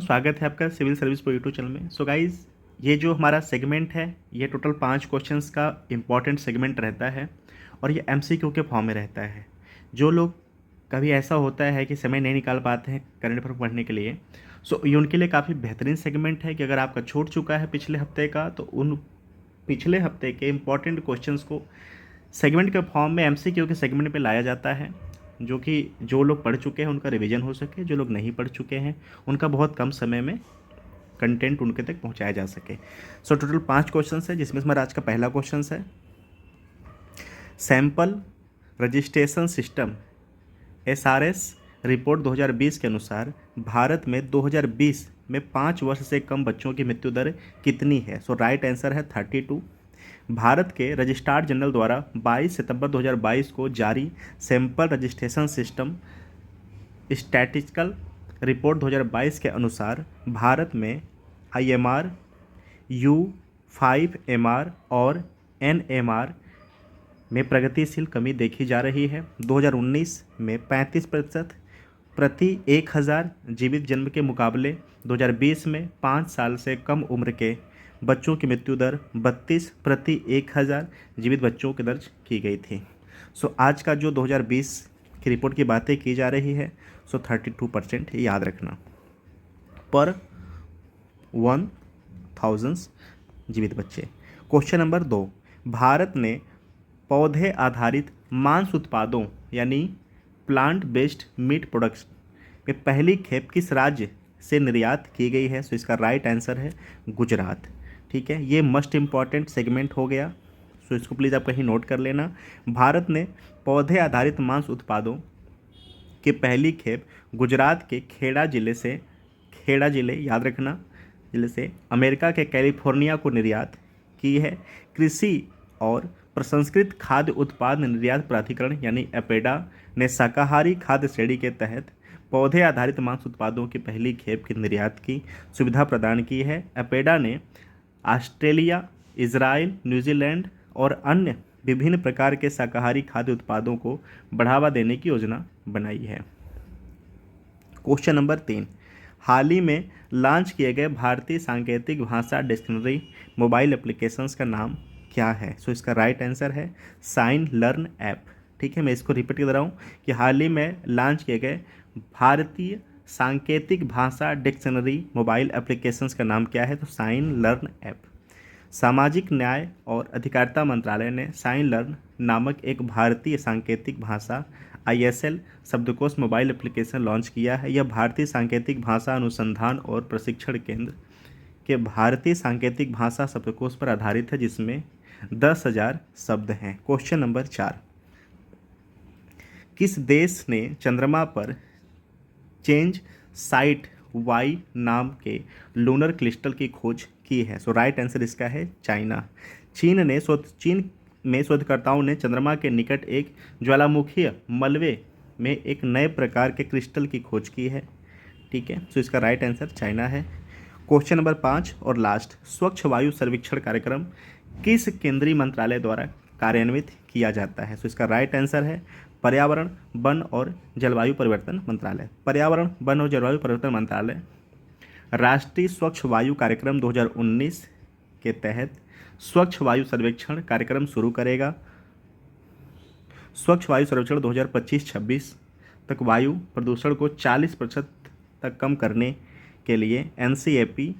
स्वागत है आपका सिविल सर्विस पर यूट्यूब चैनल में। सो गाइज, ये जो हमारा सेगमेंट है ये टोटल 5 क्वेश्चंस का इम्पॉर्टेंट सेगमेंट रहता है और ये एमसीक्यू के फॉर्म में रहता है। जो लोग कभी ऐसा होता है कि समय नहीं निकाल पाते हैं करंट अफेयर पढ़ने के लिए, सो ये उनके लिए काफ़ी बेहतरीन सेगमेंट है कि अगर आपका छूट चुका है पिछले हफ्ते का तो उन पिछले हफ्ते के इम्पॉर्टेंट क्वेश्चंस को सेगमेंट के फॉर्म में एमसीक्यू के सेगमेंट पे लाया जाता है, जो कि जो लोग पढ़ चुके हैं उनका रिवीजन हो सके, जो लोग नहीं पढ़ चुके हैं उनका बहुत कम समय में कंटेंट उनके तक पहुंचाया जा सके। सो टोटल 5 क्वेश्चंस है, जिसमें से हमारा आज का पहला क्वेश्चन है sample registration system SRS report 2020 के अनुसार भारत में 2020 में 5 वर्ष से कम बच्चों की मृत्यु दर कितनी है। सो राइट आंसर है 32। भारत के रजिस्ट्रार जनरल द्वारा 22 सितंबर 2022 को जारी sample registration system statistical report 2022 के अनुसार भारत में आईएमआर, U5MR और NMR में प्रगतिशील कमी देखी जा रही है। 2019 में 35% प्रति 1000 जीवित जन्म के मुकाबले 2020 में 5 साल से कम उम्र के बच्चों की मृत्यु दर 32 प्रति 1000 जीवित बच्चों की दर्ज की गई थी। सो आज का जो 2020 की रिपोर्ट की बातें की जा रही है, सो 32% याद रखना पर 1000 जीवित बच्चे। क्वेश्चन नंबर 2, भारत ने पौधे आधारित मांस उत्पादों यानी प्लांट बेस्ड मीट प्रोडक्ट्स में पहली खेप किस राज्य से निर्यात की गई है। सो इसका राइट आंसर है गुजरात। ठीक है, ये मस्ट इम्पॉर्टेंट सेगमेंट हो गया, सो इसको प्लीज़ आप कहीं नोट कर लेना। भारत ने पौधे आधारित मांस उत्पादों की पहली खेप गुजरात के खेड़ा जिले याद रखना, जिले से अमेरिका के कैलिफोर्निया को निर्यात की है। कृषि और प्रसंस्कृत खाद्य उत्पाद निर्यात प्राधिकरण यानी एपेडा ने शाकाहारी खाद्य श्रेणी के तहत पौधे आधारित मांस उत्पादों की पहली खेप की निर्यात की सुविधा प्रदान की है। एपेडा ने ऑस्ट्रेलिया, इजराइल, न्यूजीलैंड और अन्य विभिन्न प्रकार के शाकाहारी खाद्य उत्पादों को बढ़ावा देने की योजना बनाई है। क्वेश्चन नंबर 3, हाल ही में लॉन्च किए गए भारतीय सांकेतिक भाषा डिक्शनरी मोबाइल एप्लीकेशंस का नाम क्या है। सो इसका राइट आंसर है साइन लर्न ऐप। ठीक है, मैं इसको रिपीट कर रहा हूँ कि हाल ही में लॉन्च किए गए भारतीय सांकेतिक भाषा डिक्शनरी मोबाइल एप्लीकेशंस का नाम क्या है, तो साइन लर्न ऐप। सामाजिक न्याय और अधिकारिता मंत्रालय ने साइन लर्न नामक एक भारतीय सांकेतिक भाषा ISL शब्दकोश मोबाइल एप्लीकेशन लॉन्च किया है। यह भारतीय सांकेतिक भाषा अनुसंधान और प्रशिक्षण केंद्र के भारतीय सांकेतिक भाषा शब्दकोश पर आधारित है, जिसमें 10,000 शब्द हैं। क्वेश्चन नंबर 4, किस देश ने चंद्रमा पर चेंज साइट वाई नाम के लूनर क्रिस्टल की खोज की है। सो राइट आंसर इसका है चाइना। चीन में शोधकर्ताओं ने चंद्रमा के निकट एक ज्वालामुखीय मलबे में एक नए प्रकार के क्रिस्टल की खोज की है। ठीक है, सो इसका राइट आंसर चाइना है। क्वेश्चन नंबर 5 और लास्ट, स्वच्छ वायु सर्वेक्षण कार्यक्रम किस केंद्रीय मंत्रालय द्वारा कार्यान्वित किया जाता है। सो इसका राइट आंसर है पर्यावरण, वन और जलवायु परिवर्तन मंत्रालय। पर्यावरण, वन और जलवायु परिवर्तन मंत्रालय राष्ट्रीय स्वच्छ वायु कार्यक्रम 2019 के तहत स्वच्छ वायु सर्वेक्षण कार्यक्रम शुरू करेगा। स्वच्छ वायु सर्वेक्षण 2025-26 तक वायु प्रदूषण को 40% तक कम करने के लिए NCAP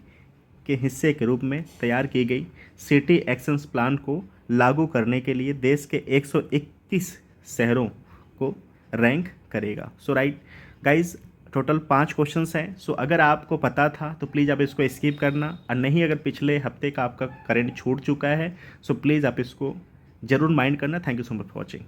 के हिस्से के रूप में तैयार की गई सिटी एक्शन प्लान को लागू करने के लिए देश के 121 शहरों को रैंक करेगा। सो राइट गाइज, टोटल 5 क्वेश्चंस हैं। सो अगर आपको पता था तो प्लीज़ आप इसको स्किप करना, और नहीं अगर पिछले हफ्ते का आपका करंट छूट चुका है सो प्लीज़ आप इसको ज़रूर माइंड करना। Thank you so much for watching.